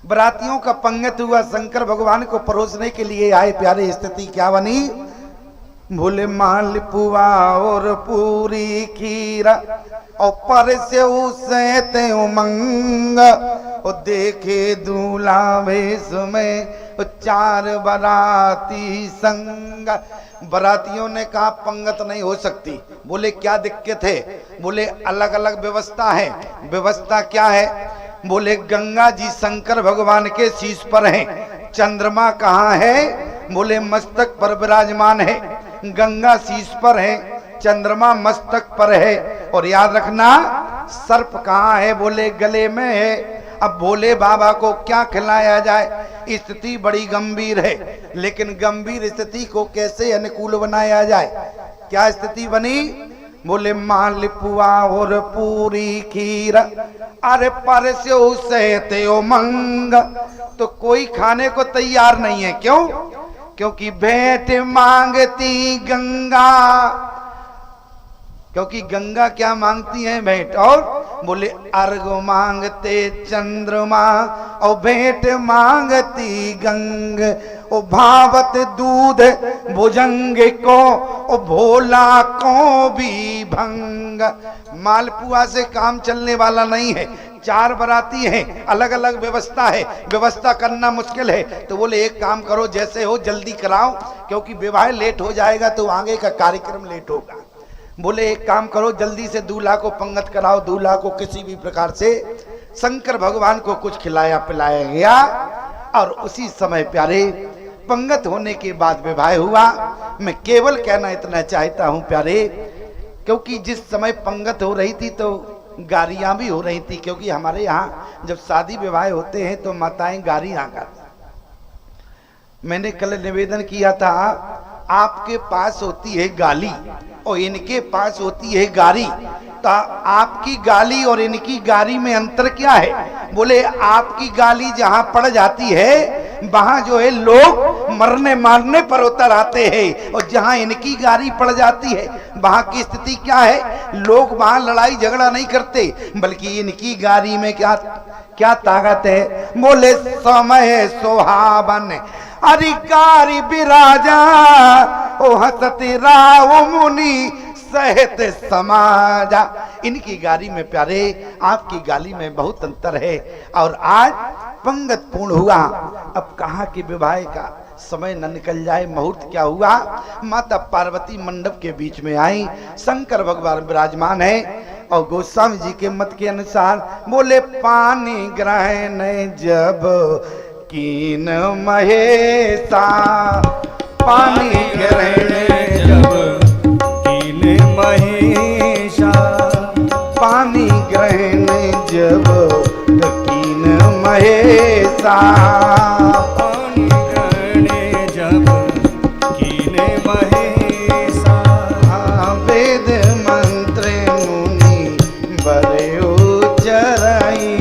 बरातियों का पंगत हुआ, शंकर भगवान को परोसने के लिए आए। प्यारे स्थिति क्या बनी? बोले मालपुआ और पूरी खीरा और पर से उसे उमंग और देखे दूल्हा भेष में चार बराती संग। बरातियों ने कहा पंगत नहीं हो सकती। बोले क्या दिक्कत है? बोले अलग अलग व्यवस्था है। व्यवस्था क्या है? बोले गंगा जी शंकर भगवान के शीश पर हैं। चंद्रमा कहाँ है? बोले मस्तक पर विराजमान है। गंगा शीश पर है, चंद्रमा मस्तक पर है। और याद रखना सर्प कहाँ है? बोले गले में है। अब भोले बाबा को क्या खिलाया जाए? स्थिति बड़ी गंभीर है, लेकिन गंभीर स्थिति को कैसे अनुकूल बनाया जाए? क्या स्थिति बनी? बोले मालपुआ और पूरी खीर अरे पर से उसे उमंग। तो कोई खाने को तैयार नहीं है। क्यों? क्योंकि भेंट मांगती गंगा। क्योंकि गंगा क्या मांगती है? भेंट। और बोले अर्घ मांगते चंद्रमा और भेंट मांगती गंग। ओ भावत दूध भुजंग को ओ भोला को भी भंग। मालपुआ से काम चलने वाला नहीं है। चार बराती हैं, अलग अलग व्यवस्था है, व्यवस्था करना मुश्किल है। तो बोले एक काम करो, जैसे हो जल्दी कराओ, क्योंकि विवाह लेट हो जाएगा तो आगे का कार्यक्रम लेट होगा। बोले एक काम करो, जल्दी से दूल्हा को पंगत कराओ। दूल्हा को किसी भी प्रकार से शंकर भगवान को कुछ खिलाया पिलाया गया। और उसी समय प्यारे पंगत होने के बाद विवाह हुआ। मैं केवल कहना इतना चाहता हूं प्यारे, क्योंकि जिस समय पंगत हो रही थी तो गारियां भी हो रही थी। क्योंकि हमारे यहाँ जब शादी विवाह होते हैं तो माताएं गारियां गाती। मैंने कल निवेदन किया था, आपके पास होती है गाली और इनके पास होती है गारी। तो आपकी गाली और इनकी गारी में अंतर क्या है? बोले आपकी गाली जहां पड़ जाती है वहां जो है लोग मरने मारने पर उतर आते हैं, और जहां इनकी गाली पड़ जाती है वहां की स्थिति क्या है? लोग वहां लड़ाई झगड़ा नहीं करते, बल्कि इनकी गाली में क्या क्या ताकत है? बोले समय सुहावन अधिकारी विराजा ओ हसति राव मुनि सहित समाजा। इनकी गाली में प्यारे आपकी गाली में बहुत अंतर है। और आज पंगत पूर्ण हुआ। अब कहा कि विवाह का समय न निकल जाए। मुहूर्त क्या हुआ? माता पार्वती मंडप के बीच में आई, शंकर भगवान विराजमान है। और गोस्वामी जी के मत के अनुसार बोले पानी ग्रहण जब कीन महेशा। पानी ग्रहण जब कीन महेशा। पानी ग्रहण जब कीन महेशा। पानी ग्रहण जब कीन महेशा। वेद मंत्र मुनि बरे उचराई।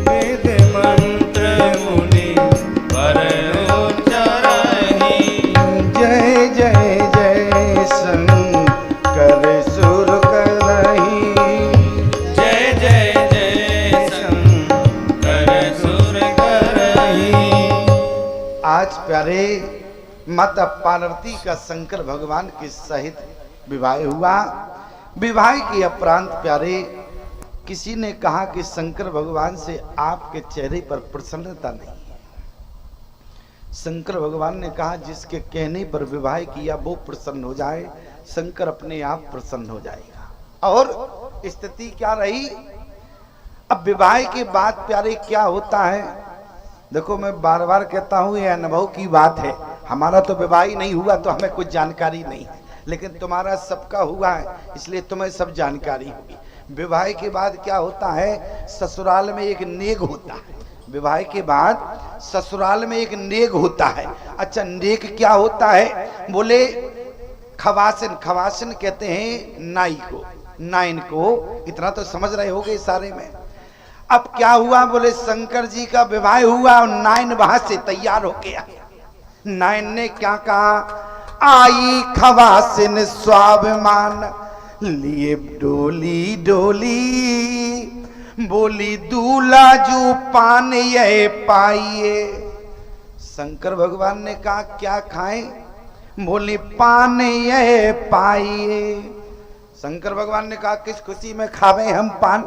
वेद मंत्र मुनि बरे उचराई। जय जय जय शंकर सुर करही। जय जय जय शंकर सुर करही। आज प्यारे माता पार्वती का शंकर भगवान के सहित विवाह हुआ। विवाह के उपरांत प्यारे किसी ने कहा कि शंकर भगवान से आपके चेहरे पर प्रसन्नता नहीं है। शंकर भगवान ने कहा जिसके कहने पर विवाह किया वो प्रसन्न हो जाए, शंकर अपने आप प्रसन्न हो जाएगा। और स्थिति क्या रही? अब विवाह के बाद प्यारे क्या होता है? देखो मैं बार बार कहता हूं ये अनुभव की बात है। हमारा तो विवाह ही नहीं हुआ तो हमें कुछ जानकारी नहीं है, लेकिन तुम्हारा सबका हुआ है इसलिए तुम्हें सब जानकारी होगी। विवाह के बाद क्या होता है? ससुराल में एक नेग होता है। विवाह के बाद ससुराल में एक नेग होता है। अच्छा नेग क्या होता है? बोले खवासिन। खवासिन कहते हैं नाई को, नाइन को। इतना तो समझ रहे होगे सारे में। अब क्या हुआ? बोले शंकर जी का विवाह हुआ और नाइन वहां से तैयार हो गया। नाइन ने क्या कहा? आई खवासिन स्वाभिमान लिए डोली डोली बोली दूल्हा जू पान ये पाइए। शंकर भगवान ने कहा क्या खाएं? बोली पान ये पाइए। शंकर भगवान ने कहा किस खुशी में खावे हम पान?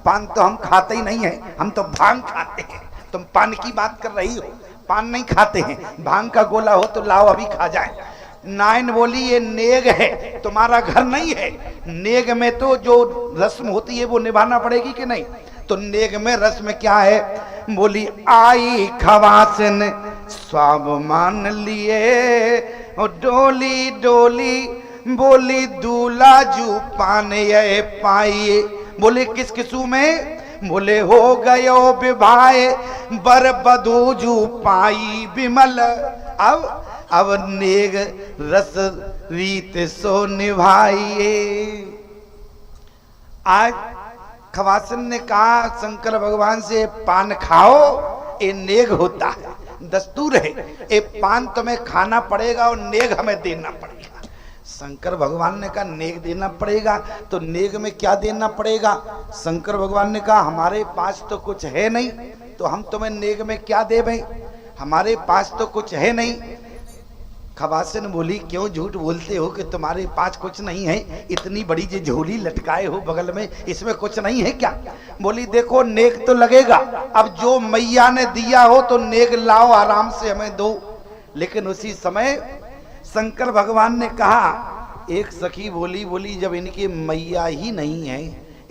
पान तो हम खाते ही नहीं है, हम तो भांग खाते हैं। तुम पान की बात कर रही हो? पान नहीं खाते हैं, भांग का गोला हो तो लाओ अभी खा जाए। नायन बोली ये नेग है, तुम्हारा घर नहीं है। नेग में तो जो रस्म होती है वो निभाना पड़ेगी कि नहीं? तो नेग में रस्म क्या है? बोली आई खवासन स्वाब मान लिए डोली डोली। बोली दूल्हा जू पान ये पाइए। बोले किस किसू में? बोले हो गयो विवाह बर बधू जू पाई विमल। अब नेग रस रीत सो निभाइए। आज खवासन ने कहा शंकर भगवान से पान खाओ, ये नेग होता है, दस्तूर है, ये पान तुम्हें खाना पड़ेगा और नेग हमें देना पड़ेगा। शंकर भगवान ने कहा नेग देना पड़ेगा, तो नेग में क्या देना पड़ेगा? शंकर भगवान ने कहा हमारे पास तो कुछ है नहीं, तो हम तुम्हें नेग में क्या दे भाई? हमारे पास तो कुछ है नहीं। खवासन बोली क्यों झूठ बोलते हो कि तुम्हारे पास कुछ नहीं है? इतनी बड़ी जो झोली लटकाए हो बगल में, इसमें कुछ नहीं है क्या? बोली देखो नेग तो लगेगा, अब जो मैया ने दिया हो तो नेग लाओ आराम से हमें दो। लेकिन उसी समय शंकर भगवान ने कहा, एक सखी बोली जब इनकी मैया ही नहीं है,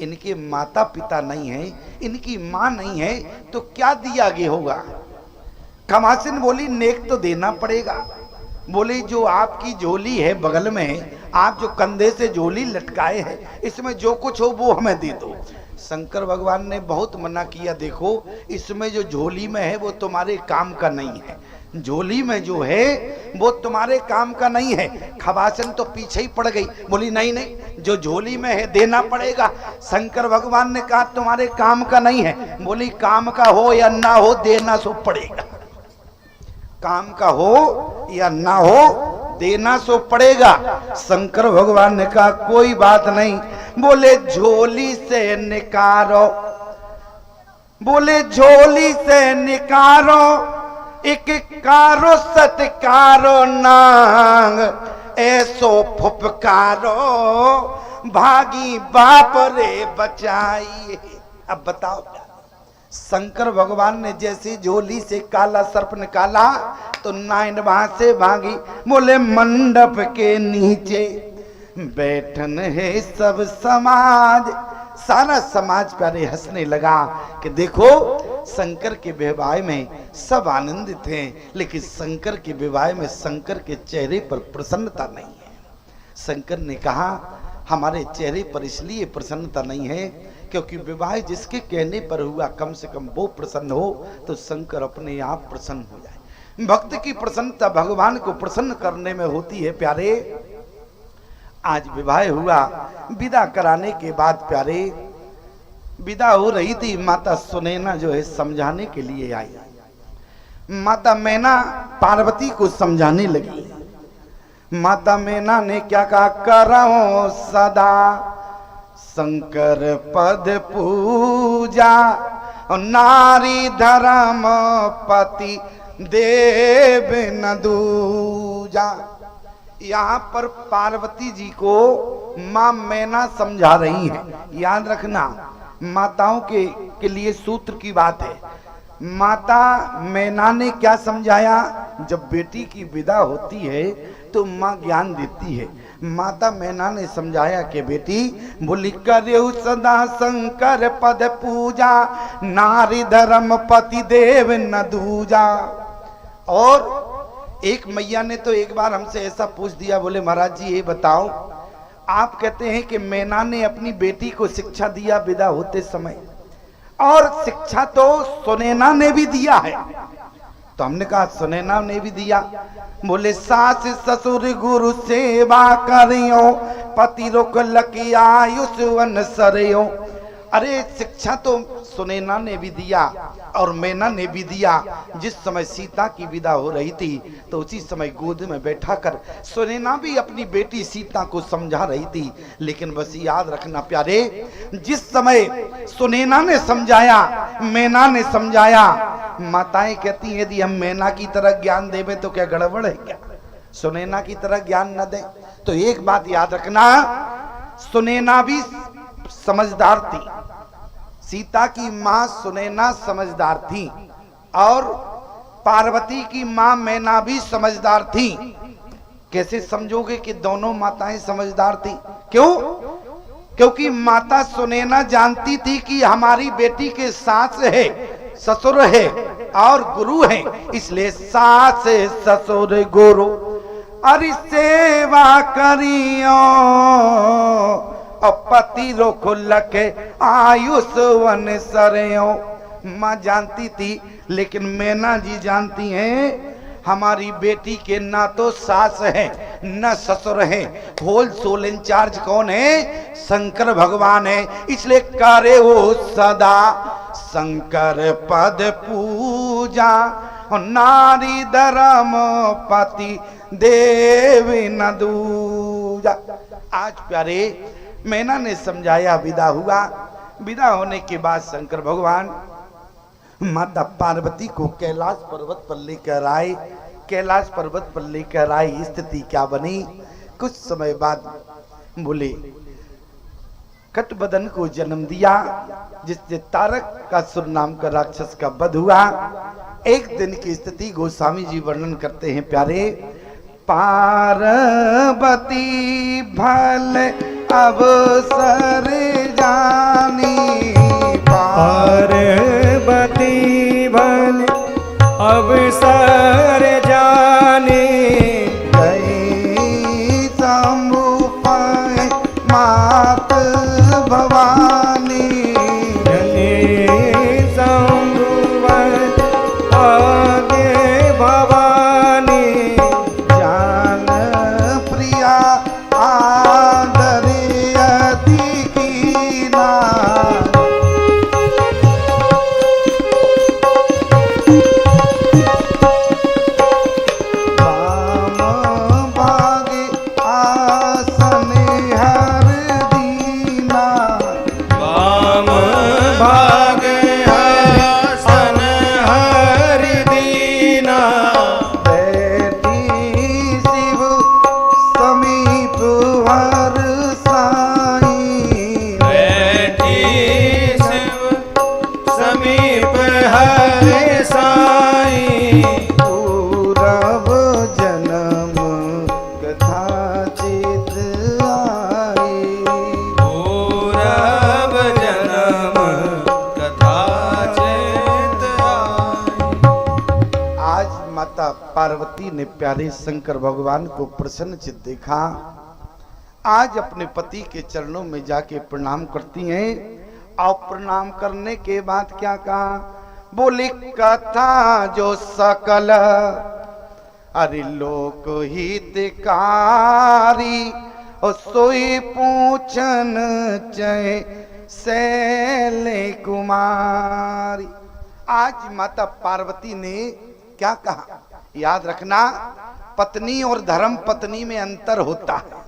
इनके माता पिता नहीं है, इनकी माँ नहीं है, तो क्या दिया गया होगा? खवासन बोली नेक तो देना पड़ेगा। बोली जो आपकी झोली है बगल में, आप जो कंधे से झोली लटकाए हैं, इसमें जो कुछ हो वो हमें दे दो। शंकर भगवान ने बहुत मना किया, देखो इसमें जो झोली में है वो तुम्हारे काम का नहीं है, झोली में जो है वो तुम्हारे काम का नहीं है। खवासन तो पीछे ही पड़ गई, बोली नहीं नहीं जो झोली में है देना पड़ेगा। शंकर भगवान ने कहा तुम्हारे काम का नहीं है। बोली काम का हो या ना हो देना सो पड़ेगा, काम का हो या ना हो देना सो पड़ेगा। शंकर भगवान ने कहा कोई बात नहीं। बोले झोली से निकारो, बोले झोली से निकारो, एक कारो सत्कारो नांग, ऐसो फुफकारो भागी बाप रे बचाइए। अब बताओ, शंकर भगवान ने जैसे झोली से काला सर्प निकाला तो नाइन वहां से भागी। बोले मंडप के नीचे बैठन है सब समाज, सारा समाज प्यारे हंसने लगा कि देखो शंकर के विवाह में सब आनंदित हैं, लेकिन शंकर के विवाह में शंकर के चेहरे पर प्रसन्नता नहीं है। शंकर ने कहा हमारे चेहरे पर इसलिए प्रसन्नता नहीं है क्योंकि विवाह जिसके कहने पर हुआ कम से कम वो प्रसन्न हो तो शंकर अपने आप प्रसन्न हो जाए। भक्त की प्रसन्नता भगवान को प्रसन्न करने में होती है प्यारे। आज विवाह हुआ, विदा कराने के बाद प्यारे विदा हो रही थी, माता सुनैना जो है समझाने के लिए आई। माता मैना पार्वती को समझाने लगी। माता मैना ने क्या कहा, करो सदा शंकर पद पूजा, नारी धर्म पति देव न दूजा। यहाँ पर पार्वती जी को माँ मैना समझा रही है। याद रखना माताओं के लिए सूत्र की बात है। माता मैना ने क्या समझाया, जब बेटी की विदा होती है तो माँ ज्ञान देती है। माता मैना ने समझाया कि बेटी बोली करेउ सदा शंकर पद पूजा, नारी धर्म पति देव न दूजा। और एक मैया ने तो एक बार हमसे ऐसा पूछ दिया, बोले महाराज जी ये बताओ, आप कहते हैं कि मैना ने अपनी बेटी को शिक्षा दिया विदा होते समय, और शिक्षा तो सुनैना ने भी दिया है। तो हमने कहा सुनैना ने भी दिया। बोले सास ससुर गुरु सेवा करियो, पति रुक लकी आयुष वन सरियो। अरे शिक्षा तो सुनैना ने भी दिया और मैना ने भी दिया। जिस समय सीता की विदा हो रही थी तो उसी समय गोद में बैठा कर सुनैना भी अपनी बेटी सीता को समझा रही थी। लेकिन बस याद रखना प्यारे, जिस समय सुनैना ने समझाया, मैना ने समझाया, माताएं कहती हैं यदि हम मैना की तरह ज्ञान देवे तो क्या गड़बड़ है क्या? सुनैना की तरह ज्ञान न दें? तो एक बात याद रखना, सुनैना भी समझदार थी, सीता की मां सुनैना समझदार थी और पार्वती की मां मैना भी समझदार थी। कैसे समझोगे कि दोनों माताएं समझदार थी? क्यों? क्योंकि माता सुनैना जानती थी कि हमारी बेटी के सास है, ससुर है और गुरु है, इसलिए सास ससुर गुरु अरे सेवा करियो पति रोक लखे आयुष वन सरयो। मां जानती थी, लेकिन मैना जी जानती हैं हमारी बेटी के ना तो सास है न ससुर है, होल सोल इंचार्ज कौन है? शंकर भगवान है। इसलिए करे वो सदा शंकर पद पूजा, नारी धर्म पति देवी न दूजा। आज प्यारे मैना ने समझाया, विदा हुआ। विदा होने के बाद शंकर भगवान माता पार्वती को कैलाश पर्वत पर लेकर आए। कैलाश पर्वत पर लेकर आए, स्थिति क्या बनी? कुछ समय बाद बोले कटबदन को जन्म दिया, जिससे तारक का सुर नाम का राक्षस का वध हुआ। एक दिन की स्थिति गोस्वामी जी वर्णन करते हैं प्यारे। पार्वती भले अवसर जानी, पार्वती भले अवसर जानी, गई शंभु पाए मात भवानी, गई शंभु आगे भवानी, जान प्रिया आदर अति कीना। वाम भागे आसन हर दीना, वाम भाग आसन हर दीना, बैठी शिव समीप हर साई, बैठी शिव समीप हर साई, पूरब जन्म कथा चित आई। पूरब जन्म कथा चेत आई। आज माता पार्वती ने प्यारे शंकर भगवान को प्रसन्न चित देखा। आज अपने पति के चरणों में जाके प्रणाम करती हैं और प्रणाम करने के बाद क्या कहा? बोली कथा जो सकल अरे लोक हितकारी, और सोई पूछन चय शैले कुमारी। आज माता पार्वती ने क्या कहा? याद रखना, पत्नी और धर्म पत्नी में अंतर होता है।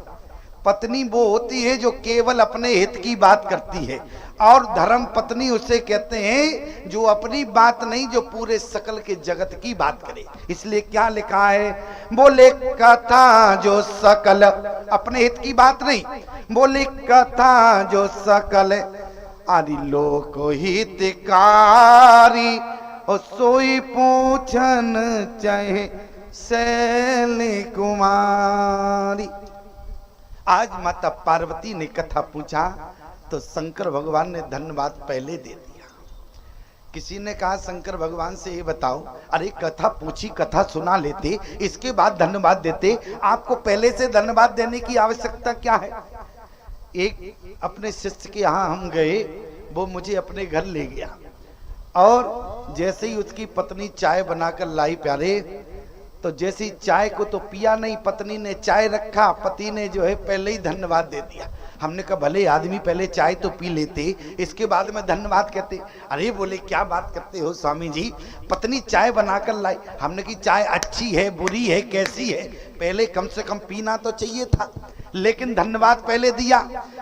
पत्नी वो होती है जो केवल अपने हित की बात करती है, और धर्म पत्नी उसे कहते हैं जो अपनी बात नहीं, जो पूरे सकल के जगत की बात करे। इसलिए क्या लिखा है? बोले कथा जो सकल, अपने हित की बात नहीं, बोले कथा जो सकल आदि लोक हितकारी, और सोई पूछन चाहे शैली कुमारी। आज माता पार्वती ने कथा पूछा तो शंकर भगवान ने धन्यवाद पहले दे दिया। किसी ने कहा शंकर भगवान से ये बताओ, अरे कथा पूछी, कथा सुना लेते, इसके बाद धन्यवाद देते, आपको पहले से धन्यवाद देने की आवश्यकता क्या है? एक अपने शिष्य के यहाँ हम गए, वो मुझे अपने घर ले गया और जैसे ही उसकी पत्नी चाय बनाकर लाई प्यारे, तो जैसी चाय को तो पिया नहीं, पत्नी ने चाय रखा, पति ने जो है पहले ही धन्यवाद दे दिया। हमने कहा भले आदमी पहले चाय तो पी लेते, इसके बाद में धन्यवाद कहते। अरे बोले क्या बात करते हो स्वामी जी, पत्नी चाय बनाकर लाई। हमने की चाय अच्छी है बुरी है कैसी है, पहले कम से कम पीना तो चाहिए था, लेकिन धन्यवाद पहले दिया।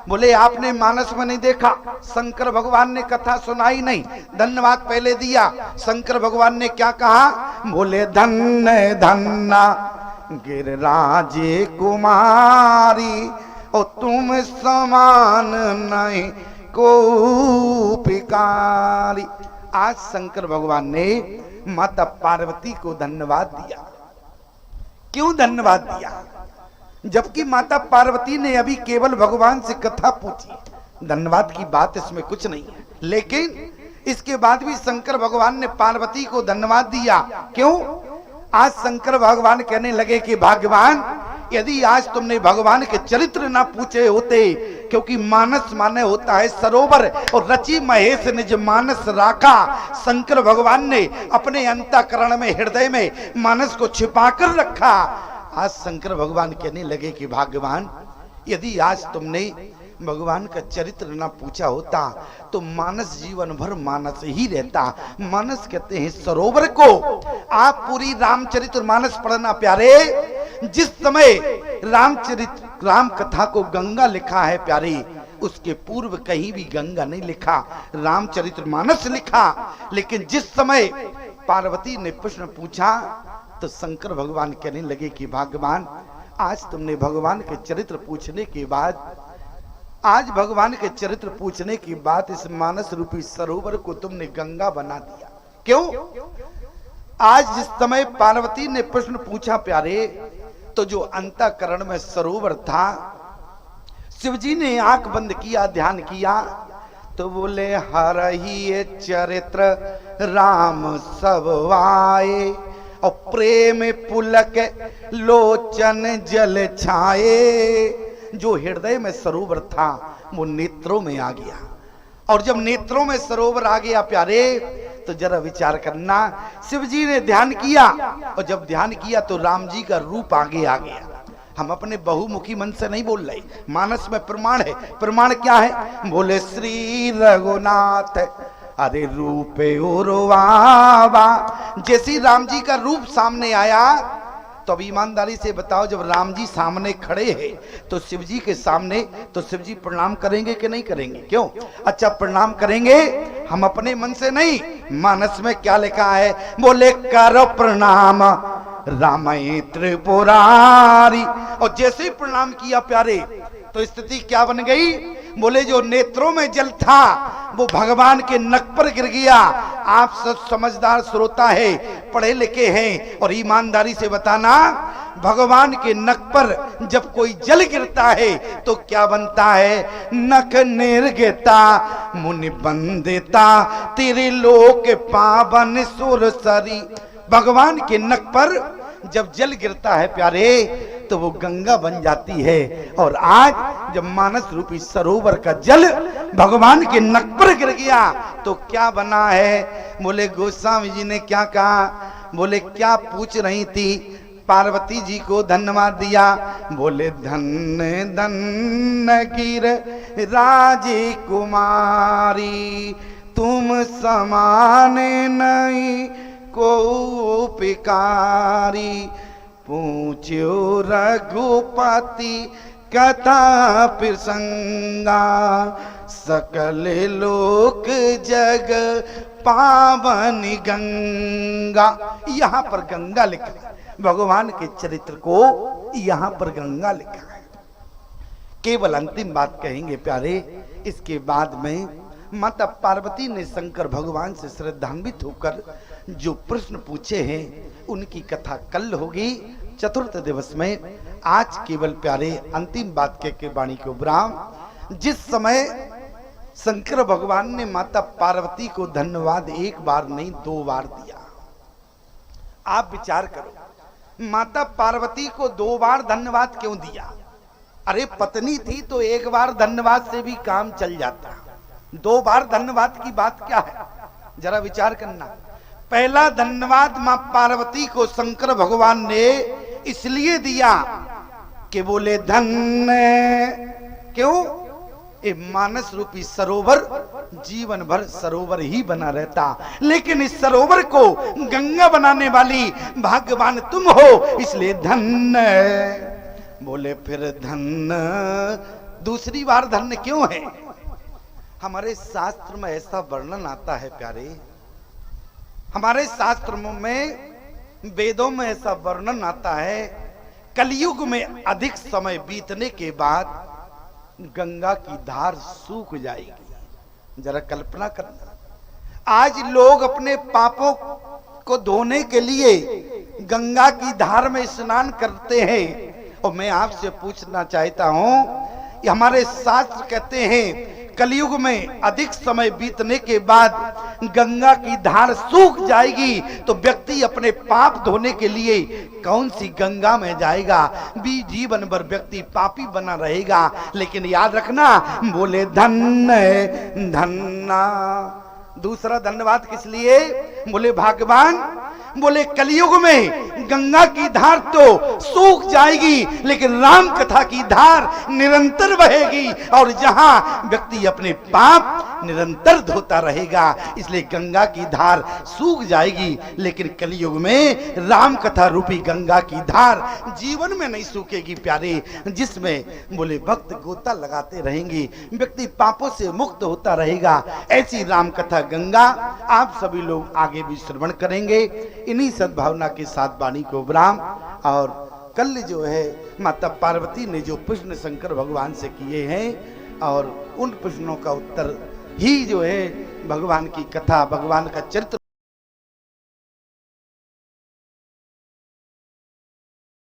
बोले आपने मानस में नहीं देखा, शंकर भगवान ने कथा सुनाई नहीं, धन्यवाद पहले दिया। शंकर भगवान ने क्या कहा? बोले धन्य धन्ना गिरिराजे कुमारी, और तुम समान नहीं को पिकारी। आज शंकर भगवान ने माता पार्वती को धन्यवाद दिया। क्यों धन्यवाद दिया? जबकि माता पार्वती ने अभी केवल भगवान से कथा पूछी, धन्यवाद की बात इसमें कुछ नहीं है। लेकिन इसके बाद भी शंकर भगवान ने पार्वती को धन्यवाद दिया। क्यों? आज शंकर भगवान कहने लगे कि भगवान, यदि आज तुमने भगवान के चरित्र ना पूछे होते, क्योंकि मानस माने होता है सरोवर, और रचि महेश ने जो मानस राखा, शंकर भगवान ने अपने अंतःकरण में हृदय में मानस को छिपा कर रखा। आज शंकर भगवान कहने लगे कि भगवान, यदि आज तुमने भगवान का चरित्र ना पूछा होता तो मानस जीवन भर मानस ही रहता। मानस कहते हैं सरोवर को। आप पूरी रामचरित्र मानस पढ़ना प्यारे। जिस समय राम कथा को गंगा लिखा है प्यारे, उसके पूर्व कहीं भी गंगा नहीं लिखा, रामचरित्र मानस लिखा। लेकिन जिस समय पार्वती ने प्रश्न पूछा तो शंकर भगवान कहने लगे कि भगवान, आज तुमने भगवान के चरित्र पूछने के बाद, आज भगवान के चरित्र पूछने की बात, इस मानस रूपी सरोवर को तुमने गंगा बना दिया। क्यों? आज जिस समय पार्वती ने प्रश्न पूछा प्यारे, तो जो अंतःकरण में सरोवर था, शिवजी ने आंख बंद किया, ध्यान किया, तो बोले हर ही चरित्र राम सब आए, और प्रेम पुलक लोचन जल छाए। जो हृदय में सरोवर था वो नेत्रों में आ गया, और जब नेत्रों में सरोवर आ गया प्यारे, तो जरा विचार करना, शिवजी ने ध्यान किया, और जब ध्यान किया तो राम जी का रूप आगे आ गया। हम अपने बहुमुखी मन से नहीं बोल रहे, मानस में प्रमाण है। प्रमाण क्या है? बोले श्री रघुनाथ अरे रूपे उर्वावा। जैसे राम जी का रूप सामने आया, तो अब ईमानदारी से बताओ, जब राम जी सामने खड़े हैं तो शिव जी के सामने, तो शिव जी प्रणाम करेंगे कि नहीं करेंगे? क्यों? अच्छा प्रणाम करेंगे, हम अपने मन से नहीं। मानस में क्या लिखा है? बोले करो प्रणाम रामई त्रिपुरारी। और जैसे ही प्रणाम किया प्यारे, तो स्थिति क्या बन गई? बोले जो नेत्रों में जल था वो भगवान के नक पर गिर गया। आप सब समझदार श्रोता है, पढ़े लिखे हैं, और ईमानदारी से बताना, भगवान के नक पर जब कोई जल गिरता है तो क्या बनता है? नख निर्गता मुनि बंदिता तेरे लोक पावन सुरसरी। भगवान के नक पर जब जल गिरता है प्यारे, तो वो गंगा बन जाती है। और आज जब मानस रूपी सरोवर का जल भगवान के नक पर गिर गया तो क्या बना है? बोले गोस्वामी जी ने क्या कहा? बोले क्या पूछ रही थी? पार्वती जी को धन्यवाद दिया। बोले धन्य धन्य गिर राजे कुमारी, तुम समान नहीं को पिकारी। पूछो रघुपति कथा प्रसंगा, सकल लोक जग पावन गंगा। यहाँ पर गंगा लिखा है, भगवान के चरित्र को यहाँ पर गंगा लिखा है। केवल अंतिम बात कहेंगे प्यारे, इसके बाद में माता पार्वती ने शंकर भगवान से श्रद्धान्वित होकर जो प्रश्न पूछे हैं उनकी कथा कल होगी चतुर्थ दिवस में। आज केवल प्यारे अंतिम बात कह के वाणी को विराम। जिस समय शंकर भगवान ने माता पार्वती को धन्यवाद एक बार नहीं 2 बार दिया। आप विचार करो, माता पार्वती को 2 बार धन्यवाद क्यों दिया? अरे पत्नी थी तो 1 बार धन्यवाद से भी काम चल जाता, 2 बार धन्यवाद की बात क्या है? जरा विचार करना। पहला धन्यवाद मां पार्वती को शंकर भगवान ने इसलिए दिया कि बोले धन्य। क्यों? ये मानस रूपी सरोवर जीवन भर सरोवर ही बना रहता, लेकिन इस सरोवर को गंगा बनाने वाली भाग्यवान तुम हो, इसलिए धन्य। बोले फिर धन्य दूसरी बार धन्य क्यों है? हमारे शास्त्र में ऐसा वर्णन आता है प्यारे, हमारे शास्त्रों में वेदों में ऐसा वर्णन आता है, कलयुग में अधिक समय बीतने के बाद गंगा की धार सूख जाएगी। जरा कल्पना करना, आज लोग अपने पापों को धोने के लिए गंगा की धार में स्नान करते हैं, और मैं आपसे पूछना चाहता हूं, हमारे शास्त्र कहते हैं कलयुग में अधिक समय बीतने के बाद गंगा की धार सूख जाएगी, तो व्यक्ति अपने पाप धोने के लिए कौन सी गंगा में जाएगा? भी जीवन भर व्यक्ति पापी बना रहेगा। लेकिन याद रखना, बोले धन्य धन्ना। दूसरा धन्यवाद किस लिए? बोले भगवान, बोले कलयुग में गंगा की धार तो सूख जाएगी, लेकिन राम कथा की धार निरंतर बहेगी, और जहां व्यक्ति अपने पाप निरंतर धोता रहेगा। इसलिए गंगा की धार सूख जाएगी, लेकिन कलयुग में राम कथा रूपी गंगा की धार जीवन में नहीं सूखेगी प्यारे, जिसमें बोले भक्त गोता लगाते रहेंगे, व्यक्ति पापों से मुक्त होता रहेगा। ऐसी राम कथा गंगा आप सभी लोग आगे भी श्रवण करेंगे। इन्हीं सद्भावना के साथ वाणी को विराम। और कल जो है माता पार्वती ने जो प्रश्न शंकर भगवान से किए हैं, और उन प्रश्नों का उत्तर ही जो है भगवान की कथा, भगवान का चरित्र